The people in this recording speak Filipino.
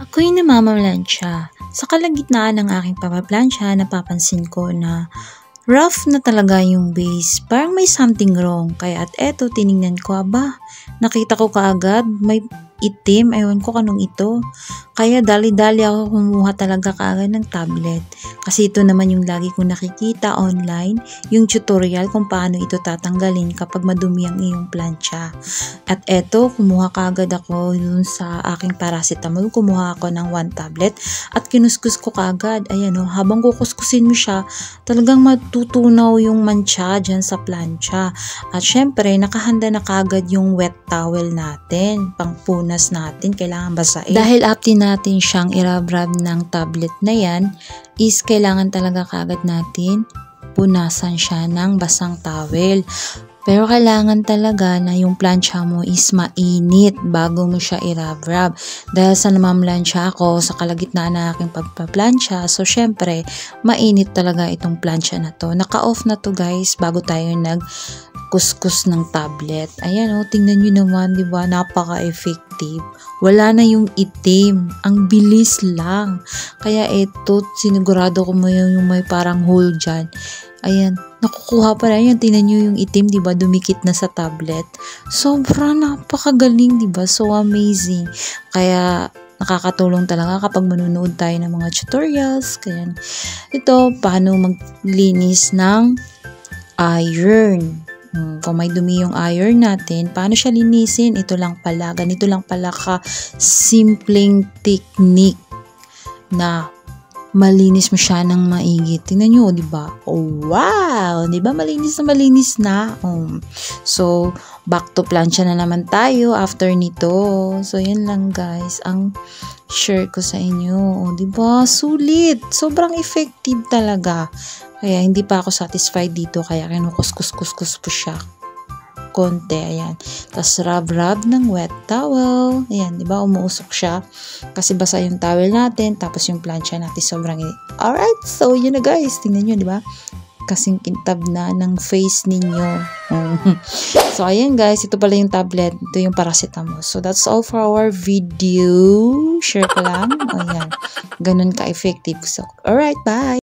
Ako'y namamalansya. Sa kalagitnaan ng aking pagpaplansya, napapansin ko na rough na talaga yung base. Parang may something wrong. Kaya at eto, tiningnan ko, nakita ko kaagad, may itim, ewan ko kanong ito. Kaya dali-dali ako kumuha talaga kaagad ng tablet. Kasi ito naman yung lagi kong nakikita online, yung tutorial kung paano ito tatanggalin kapag madumi ang iyong plancha. At eto, kumuha kaagad ako dun sa aking paracetamol, kumuha ako ng 1 tablet at kinuskus ko kaagad. Ayan o, habang kukuskusin mo siya, talagang matutunaw yung mancha dyan sa plancha. At syempre, nakahanda na kaagad yung wet towel natin, pangpunas natin, kailangan basahin. Dahil apti natin siyang irabrab ng tablet na yan, is kailangan talaga kaagad natin punasan siya ng basang towel. Pero kailangan talaga na yung plancha mo is mainit bago mo siya irabrab. Dahil sa namamlansya ako sa kalagitnaan ng aking pagpaplansya, so syempre, mainit talaga itong plancha na to. Naka-off na to guys bago tayo nagkuskus ng tablet. Ayan o, tingnan nyo naman, diba? Napaka-effective. Wala na yung itim. Ang bilis lang. Kaya ito, sinigurado ko mo yung may parang hole dyan. Ayan, nakukuha pa rin. Ayan, tingnan nyo yung itim, diba? Dumikit na sa tablet. Sobra, napakagaling, diba? So amazing. Kaya, nakakatulong talaga kapag manunood tayo ng mga tutorials. Kaya, ito, paano maglinis ng iron. Kung may dumi yung iron natin, paano siya linisin? Ito lang pala, ganito lang pala ka simpleng technique na malinis mo siya ng maigi. Tingnan nyo, di ba? Oh, wow! Di ba? Malinis na. So, back to plancha na naman tayo after nito. So, yan lang guys. Ang share ko sa inyo. Oh, di ba? Sulit. Sobrang effective talaga. Kaya, hindi pa ako satisfied dito. Kaya, kinukuskus po siya konti, ayan. Tapos rub ng wet towel. Ayan, di ba? Umuusok siya. Kasi basa yung towel natin. Tapos yung plancha natin sobrang init. Alright, so yun na guys. Tingnan nyo, di ba? Kasing kintab na ng face ninyo. So, ayan guys. Ito pala yung tablet. Ito yung paracetamol. So, that's all for our video. Share ko lang. Ayan. Ganun ka-effective. So, alright, bye!